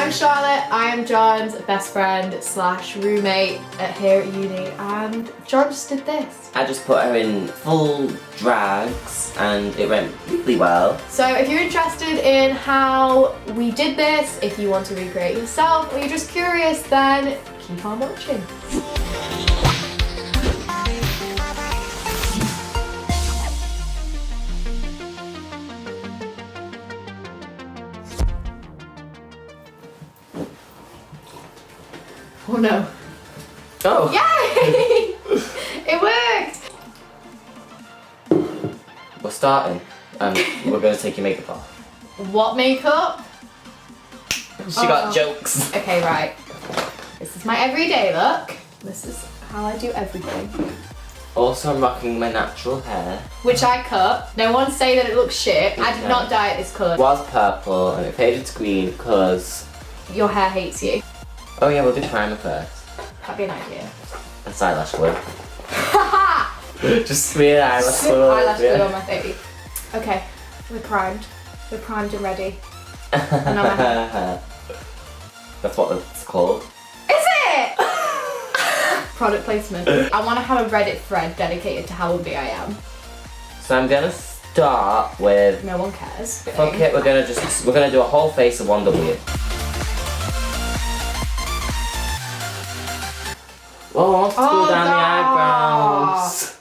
I'm Charlotte. I am John's best friend slash roommate here at uni, and John just did this. I just put her in full drags and it went really well. So if you're interested in how we did this, if you want to recreate yourself, or you're just curious, then keep on watching. Oh no. Oh! Yay! It worked! We're starting and we're going to take your makeup off. What makeup? She got jokes. Okay, right. This is my everyday look. This is how I do everything. Also, I'm rocking my natural hair. Which I cut. No one say that it looks shit. I did not dye it this colour. It was purple and it faded to green because... Your hair hates you. Oh yeah, we'll do primer first. That'd be an idea. That's eyelash glue. Haha! Just smear eyelash glue. Eyelash glue on my face. Okay, we're primed. We're primed and ready. And on my hair. That's what it's called. Is it? Product placement. I want to have a Reddit thread dedicated to how ugly I am. So I'm gonna start with... No one cares. Fuck it, we're gonna do a whole face of 1W. Oh, I want to go down the eyebrows.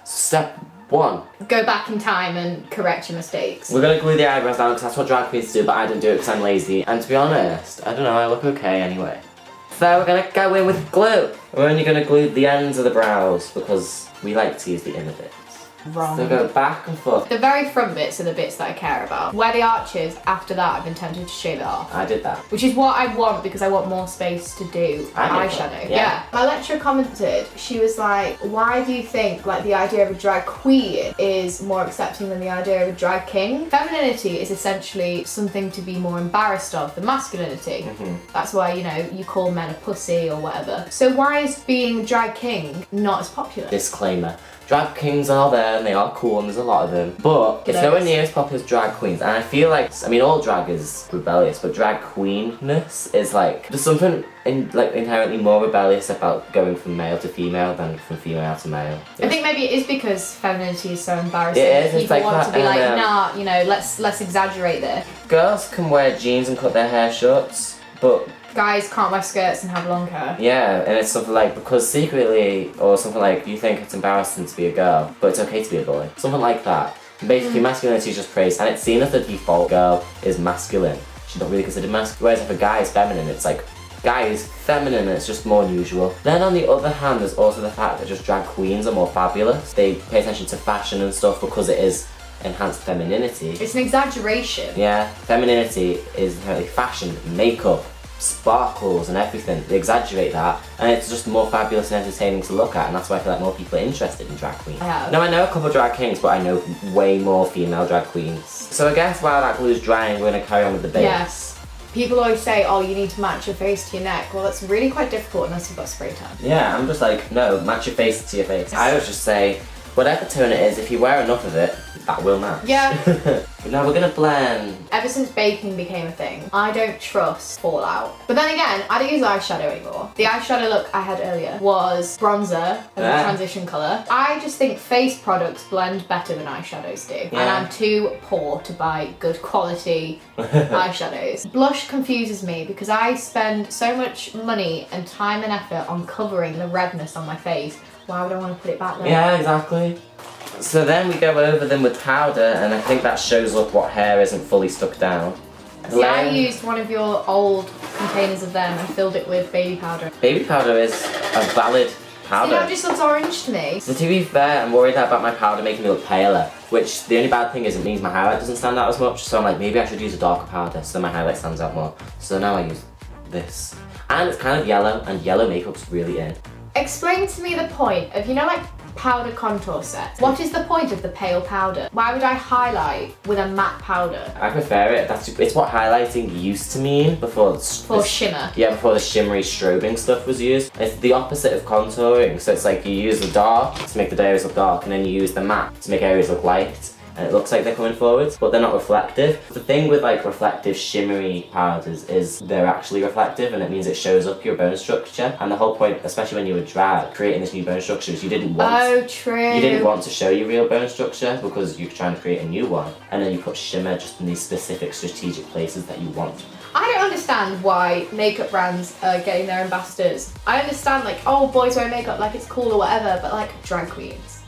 Step 1. Go back in time and correct your mistakes. We're gonna glue the eyebrows down because that's what drag queens do, but I didn't do it because I'm lazy. And to be honest, I don't know, I look okay anyway. So we're gonna go in with glue. We're only gonna glue the ends of the brows because we like to use the inner bits. Wrong. So go back and forth. The very front bits are the bits that I care about. Where the arch is, after that I've been tempted to shave it off. I did that. Which is what I want because I want more space to do eyeshadow. Yeah. My lecturer commented, she was like, why do you think like the idea of a drag queen is more accepting than the idea of a drag king? Femininity is essentially something to be more embarrassed of than masculinity. That's why, you know, you call men a pussy or whatever. So why is being drag king not as popular? Disclaimer. Drag kings are there and they are cool and there's a lot of them, but it's nowhere near as popular as drag queens. And I feel like, I mean, all drag is rebellious, but drag queenness is like, there's something inherently more rebellious about going from male to female than from female to male. I think maybe it is because femininity is so embarrassing. It is. People It's like want to be that, like, nah, you know, let's exaggerate this. Girls can wear jeans and cut their hair short, but guys can't wear skirts and have long hair. yeah, and it's something like, because secretly, or something like, you think it's embarrassing to be a girl, but it's okay to be a boy. Something like that. Basically, masculinity is just praised, and it's seen as the default girl is masculine. She's not really considered masculine. Whereas if a guy is feminine, it's like, guy is feminine, and it's just more unusual. Then on the other hand, there's also the fact that just drag queens are more fabulous. They pay attention to fashion and stuff because it is enhanced femininity. It's an exaggeration. Yeah, femininity is inherently fashion, makeup, sparkles and everything. They exaggerate that and it's just more fabulous and entertaining to look at, and that's why I feel like more people are interested in drag queens. Now I know a couple of drag kings, but I know way more female drag queens. So I guess while that glue is drying, we're going to carry on with the base. Yes. People always say, oh, you need to match your face to your neck. Well, that's really quite difficult unless you've got spray tan. Yeah, I'm just like, no, match your face to your face. I always just say, whatever tone it is, if you wear enough of it, that will match. Yeah. Now we're gonna blend. Ever since baking became a thing, I don't trust fallout. But then again, I don't use eyeshadow anymore. The eyeshadow look I had earlier was bronzer as a transition colour. I just think face products blend better than eyeshadows do. And I'm too poor to buy good quality eyeshadows. Blush confuses me because I spend so much money and time and effort on covering the redness on my face. Why would I want to put it back there? Yeah, exactly. So then we go over them with powder, and I think that shows up what hair isn't fully stuck down. See, I used one of your old containers of them and filled it with baby powder. Baby powder is a valid powder. See, that just looks orange to me. So to be fair, I'm worried about my powder making me look paler, which the only bad thing is it means my highlight doesn't stand out as much, so I'm like, maybe I should use a darker powder so my highlight stands out more. So now I use this. And it's kind of yellow, and yellow makeup's really in. Explain to me the point of, you know, like powder contour sets. What is the point of the pale powder? Why would I highlight with a matte powder? I prefer it. It's what highlighting used to mean before shimmer. Yeah, before the shimmery strobing stuff was used. It's the opposite of contouring. So it's like you use the dark to make the areas look dark, and then you use the matte to make areas look light. and it looks like they're coming forwards, but they're not reflective. The thing with like reflective shimmery powders is they're actually reflective, and it means it shows up your bone structure. And the whole point, especially when you were drag, creating this new bone structure, is you didn't want true. You didn't want to show your real bone structure because you're trying to create a new one, and then you put shimmer just in these specific strategic places that you want. I don't understand why makeup brands are getting their ambassadors. I understand like, oh, boys wear makeup like it's cool or whatever, but like drag queens.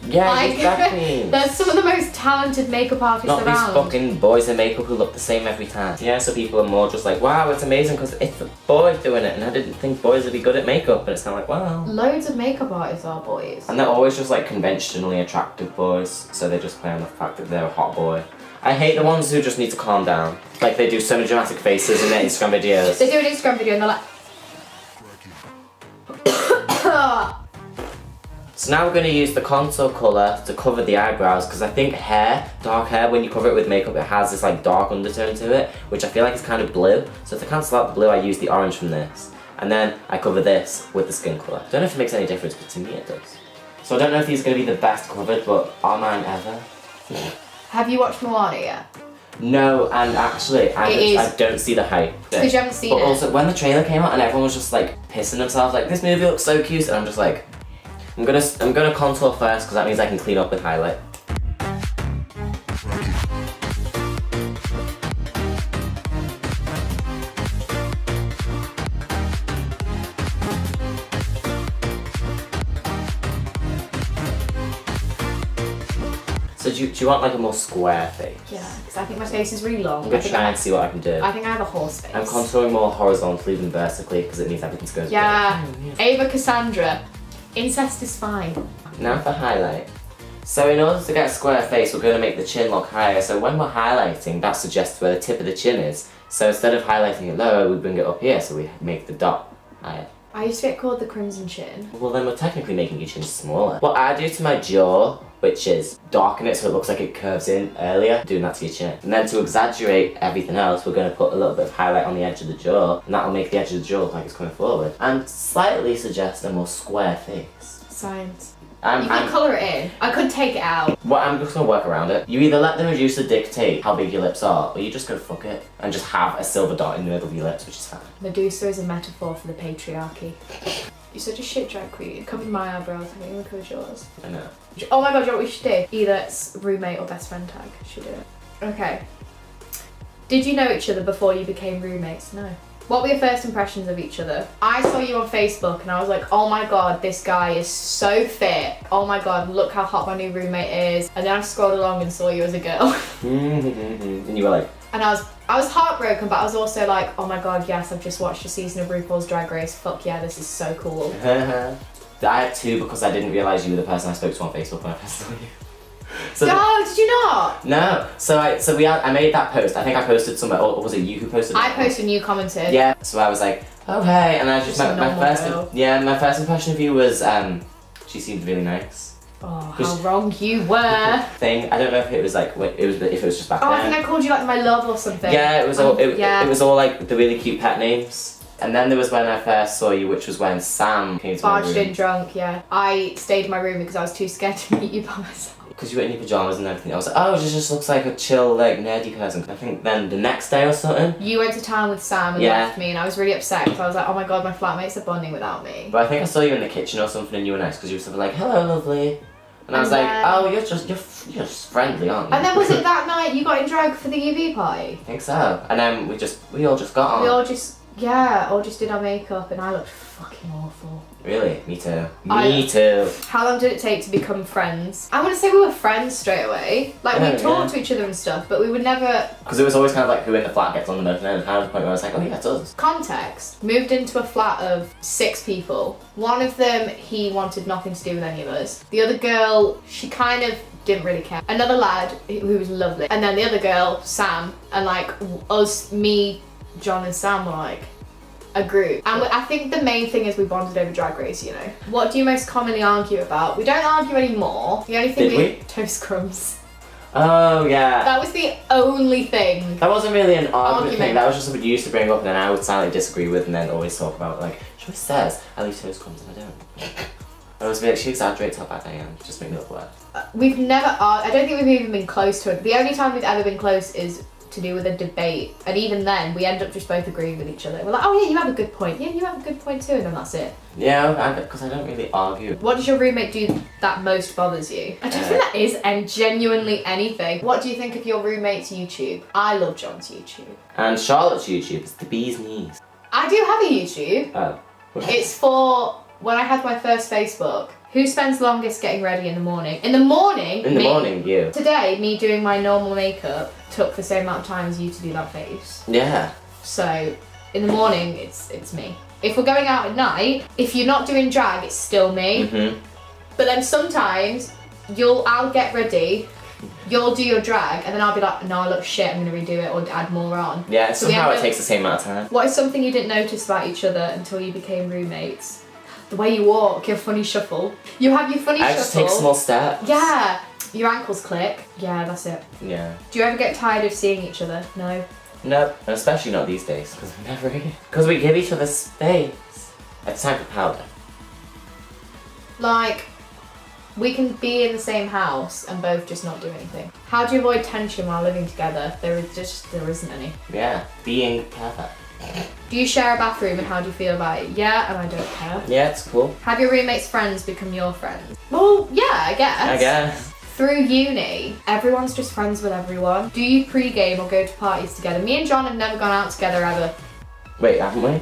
Yeah, like, exactly. They're some of the most talented makeup artists Not around. these fucking boys in makeup who look the same every time. Yeah, so people are more just like, wow, it's amazing because it's a boy doing it, and I didn't think boys would be good at makeup, and it's kind of like, wow. Loads of makeup artists are boys. And they're always just like conventionally attractive boys, so they just play on the fact that they're a hot boy. I hate the ones who just need to calm down. Like they do so many dramatic faces in their Instagram videos. They do an Instagram video and they're like... So now we're going to use the contour colour to cover the eyebrows, because I think dark hair, when you cover it with makeup, it has this like dark undertone to it, which I feel like is kind of blue. So to cancel out the blue, I use the orange from this. And then I cover this with the skin colour. I don't know if it makes any difference, but to me it does. So I don't know if these are going to be the best covered, but are mine ever? Have you watched Moana yet? No, and actually, I don't see the hype. Because you haven't seen But it. also, when the trailer came out and everyone was just like pissing themselves, like this movie looks so cute, and I'm just like, I'm gonna contour first because that means I can clean up with highlight. So do you want like a more square face? Yeah, because I think my face is really long. I'm gonna try and see what I can do. I think I have a horse face. I'm contouring more horizontally than vertically because it means everything to go. Yeah. Ava Cassandra. Incest is fine. Now for highlight. So in order to get a square face, we're going to make the chin look higher. So when we're highlighting, that suggests where the tip of the chin is. So instead of highlighting it lower, we bring it up here, so we make the dot higher. I used to get called the crimson chin. Well, then we're technically making your chin smaller. What I do to my jaw, which is darken it so it looks like it curves in earlier, doing that to your chin. And then to exaggerate everything else, we're going to put a little bit of highlight on the edge of the jaw, and that'll make the edge of the jaw look like it's coming forward. And slightly suggest a more square face. Science. You could colour it in. I could take it out. Well, I'm just gonna work around it. You either let the reducer dictate how big your lips are, or you just gotta fuck it and just have a silver dot in the middle of your lips, which is fine. Medusa is a metaphor for the patriarchy. You're such a shit drag queen. You covered my eyebrows, I think you covered yours. I know. Oh my god, you know what we should do? Either it's roommate or best friend tag. Should do it. Okay. Did you know each other before you became roommates? No. What were your first impressions of each other? I saw you on Facebook and I was like, oh my god, this guy is so fit. Oh my god, look how hot my new roommate is. And then I scrolled along and saw you as a girl. And you were like... And I was heartbroken, but I was also like, oh my god, yes, I've just watched a season of RuPaul's Drag Race. Fuck yeah, this is so cool. I had two because I didn't realise you were the person I spoke to on Facebook when I first saw you. So no, did you not? No. I made that post. I think I posted somewhere, or was it you who posted it? I posted and you commented. Yeah. So I was like, oh hey, and I just my first impression of you was she seemed really nice. Oh, how wrong you were. I don't know if it was like if it was just back then. I think I called you like my love or something. Yeah, it was all it was all like the really cute pet names. And then there was when I first saw you, which was when Sam came to my room. Barged in drunk, yeah. I stayed in my room because I was too scared to meet you by myself. Because you were in your pyjamas and everything. I was like, oh, she just looks like a chill, like, nerdy person. I think then the next day or something. You went to town with Sam and left me, and I was really upset because I was like, oh my god, my flatmates are bonding without me. But I think I saw you in the kitchen or something and you were nice because you were sort of like, hello, lovely. And I was like, oh, you're just friendly, aren't you? And then was it that night you got in drag for the UV party? I think so. And then we all just got on. We all just did our makeup and I looked fucking awful. Really? Me too. Me too. How long did it take to become friends? I want to say we were friends straight away. Like, we talked to each other and stuff, but we would never... Because it was always kind of like who in the flat gets on the most, and then there was a point where I was like, oh yeah, it's us. Context. Moved into a flat of 6 people. One of them, he wanted nothing to do with any of us. The other girl, she kind of didn't really care. Another lad who was lovely. And then the other girl, Sam, and like us, me, John and Sam were like a group. And I think the main thing is we bonded over Drag Race, you know. What do you most commonly argue about? We don't argue anymore. The only thing we? Toast crumbs. Oh yeah. That was the only thing. That wasn't really an argument thing. That was just something you used to bring up and then I would silently disagree with and then always talk about like, she always says, I leave toast crumbs and I don't. I was like, she exaggerates how bad I am. Just make me look worse. We've never, I don't think we've even been close to it. The only time we've ever been close is to do with a debate. And even then, we end up just both agreeing with each other. We're like, oh yeah, you have a good point. Yeah, you have a good point too. And then that's it. Yeah, because I don't really argue. What does your roommate do that most bothers you? I don't think that is genuinely anything. What do you think of your roommate's YouTube? I love John's YouTube. And Charlotte's YouTube is the bee's knees. I do have a YouTube. Oh. It's for when I had my first Facebook. Who spends longest getting ready in the morning? In the morning? In the morning, you. Today, me doing my normal makeup took the same amount of time as you to do that face. Yeah. So, in the morning, it's me. If we're going out at night, if you're not doing drag, it's still me. Mm-hmm. But then sometimes, I'll get ready, you'll do your drag, and then I'll be like, no, I look shit, I'm gonna redo it or add more on. Yeah, somehow it takes the same amount of time. What is something you didn't notice about each other until you became roommates? The way you walk, your funny shuffle. You have your funny shuffle. I just take small steps. Yeah. Your ankles click. Yeah, that's it. Yeah. Do you ever get tired of seeing each other? No. Nope, and especially not these days, because we never because we give each other space. It's time for powder. Like, we can be in the same house and both just not do anything. How do you avoid tension while living together? There isn't any. Yeah, being perfect. Do you share a bathroom and how do you feel about it? Yeah, and I don't care. Yeah, it's cool. Have your roommates' friends become your friends? Well, yeah, I guess. Through uni, everyone's just friends with everyone. Do you pre-game or go to parties together? Me and John have never gone out together ever. Wait, haven't we?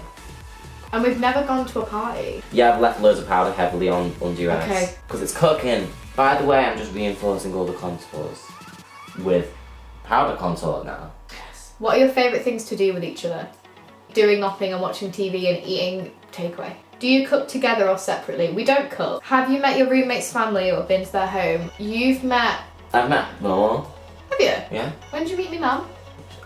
And we've never gone to a party. Yeah, I've left loads of powder heavily on under your eyes. Okay. Because it's cooking. By the way, I'm just reinforcing all the contours with powder contour now. Yes. What are your favourite things to do with each other? Doing nothing and watching TV and eating takeaway. Do you cook together or separately? We don't cook. Have you met your roommate's family or been to their home? You've met... I've met my mum. Have you? Yeah. When did you meet me, mum?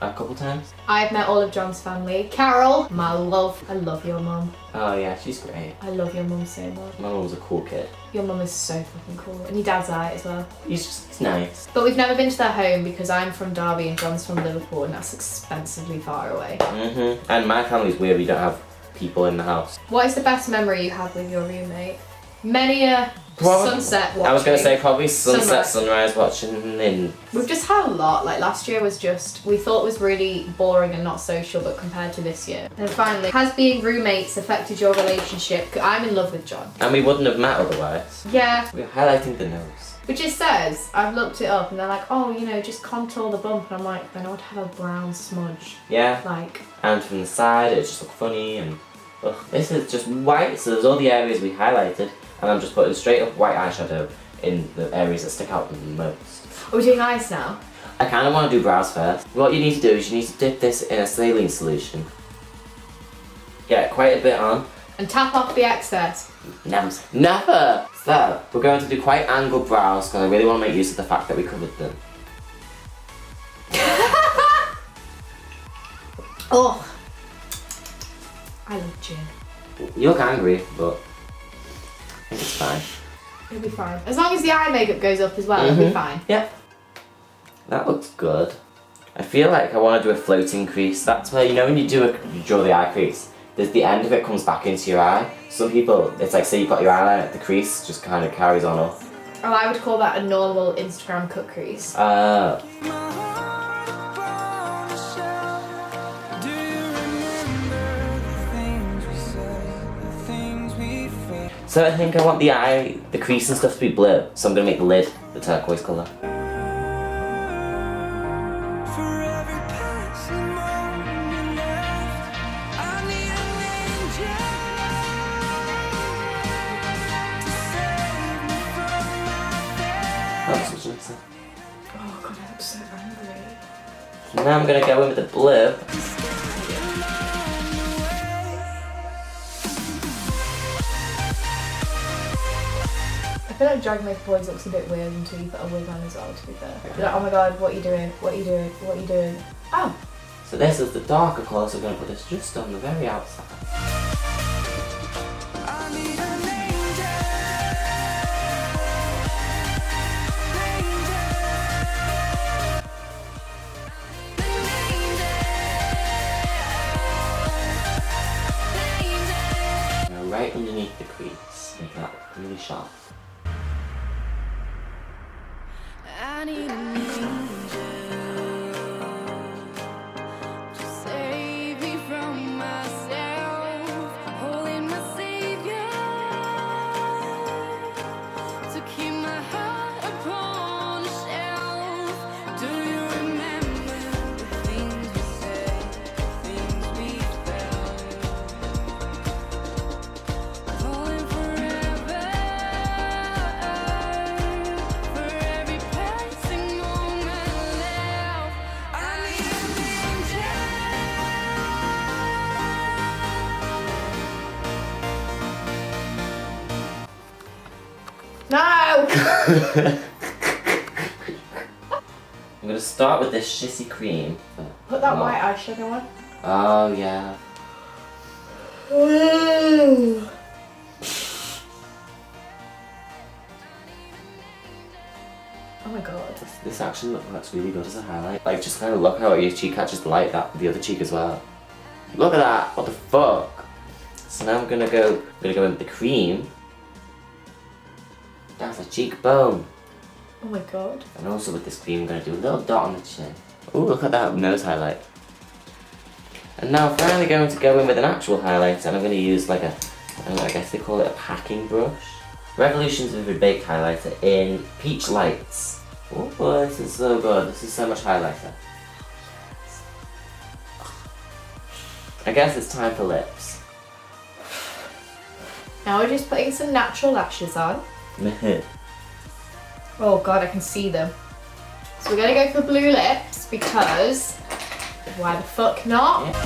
A couple times. I've met all of John's family. Carol, my love. I love your mum. Oh yeah, she's great. I love your mum so much. My mum's a cool kid. Your mum is so fucking cool. And your dad's alright as well. He's nice. But we've never been to their home because I'm from Derby and John's from Liverpool and that's expensively far away. Mm-hmm. And my family's weird, we don't have people in the house. What is the best memory you have with your roommate? Many a sunset watching. I was going to say probably sunset, Sunrise. sunrise watching in... We've just had a lot. Like last year was just, we thought was really boring and not social, but compared to this year. And finally, has being roommates affected your relationship? I'm in love with John. And we wouldn't have met otherwise. Yeah. We're highlighting the nose. Which it says, I've looked it up and they're like, oh, you know, just contour the bump. And I'm like, then I would have a brown smudge. Yeah. Like. And from the side, it just looked funny and... Ugh. This is just white, so there's all the areas we highlighted. And I'm just putting straight up white eyeshadow in the areas that stick out the most. Are we doing eyes now? I kind of want to do brows first. What you need to do is you need to dip this in a saline solution. Get quite a bit on. And tap off the excess. Never! So, we're going to do quite angled brows because I really want to make use of the fact that we covered them. Oh! I love gin. You look angry, but I think it's fine. It'll be fine. As long as the eye makeup goes up as well, it'll be fine. Yep. That looks good. I feel like I want to do a floating crease. That's where, you know when you draw the eye crease, there's the end of it comes back into your eye. Some people, it's like say you've got your eyeliner, the crease just kind of carries on up. Oh, I would call that a normal Instagram cut crease. So I think I want the crease and stuff to be blue. So I'm going to make the lid the turquoise colour. That's such a nice thing. Oh god, I look so angry. So now I'm going to go in with the blue. I feel like drag makeup always looks a bit weird until you put a wig on as well, to be fair. You're like, oh my god, what are you doing? What are you doing? What are you doing? Oh! So this is the darker colour, so I'm going to put this just on the very outside. Now right underneath the crease, make that really sharp. shop. I need an angel to save me from myself, holding my savior to keep my heart upon a shelf. Do you remember the things we said, the things we felt? Falling forever for every passing moment left. I need an angel. No! I'm gonna start with this shitty cream. Put that white eyeshadow on. Oh yeah. Ooh. Oh my god. This actually looks really good as a highlight. Like, just kind of look how your cheek catches the light, that the other cheek as well. Look at that! What the fuck? So now I'm gonna go in with the cream. That's a cheekbone. Oh my god. And also with this cream, I'm gonna do a little dot on the chin. Ooh, look at that nose highlight. And now I'm finally going to go in with an actual highlight, and I'm gonna use like a, I guess they call it a packing brush. Revolution's Vivid Baked Highlighter in Peach Lights. Oh, this is so good. This is so much highlighter. I guess it's time for lips. Now we're just putting some natural lashes on. Oh god, I can see them. So we're gonna go for blue lips because why the fuck not? Yeah.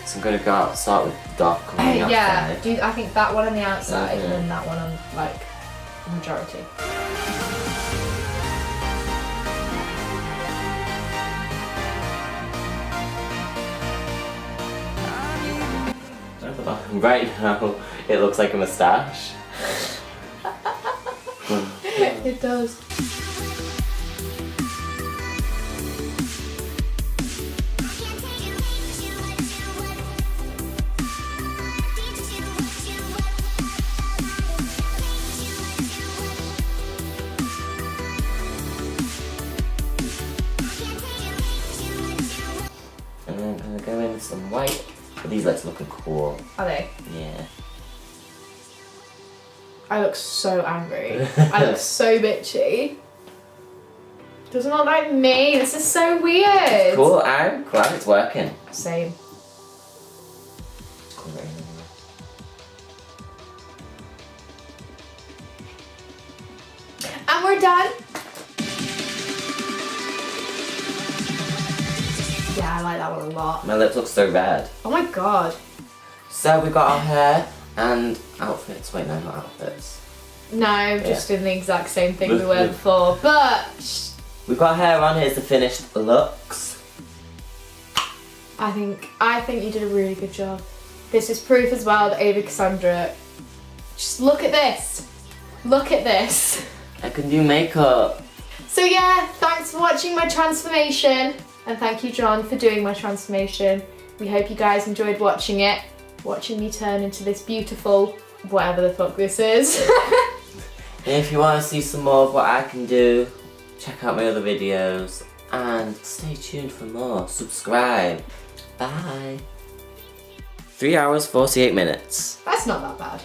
So I'm gonna start with dark on the outside. Yeah, I think that one on the outside and then that one on like the majority. Right now, it looks like a moustache. It does. And then I'm gonna go in with some white. But these lights looking cool. Are they? Yeah. I look so angry. I look so bitchy. Doesn't look like me. This is so weird. Cool, I'm glad it's working. Same. And we're done. Yeah, I like that one a lot. My lips look so red. Oh my god. So we got our hair and outfits. Wait, no, not outfits. No, just in the exact same thing we were before. But we've got hair on. Here's the finished looks. I think you did a really good job. This is proof as well that Ava Cassandra. Just look at this. Look at this. I can do makeup. So yeah, thanks for watching my transformation. And thank you, John, for doing my transformation. We hope you guys enjoyed watching it. Watching me turn into this beautiful, whatever the fuck this is. If you want to see some more of what I can do, check out my other videos. And stay tuned for more. Subscribe. Bye. 3 hours, 48 minutes. That's not that bad.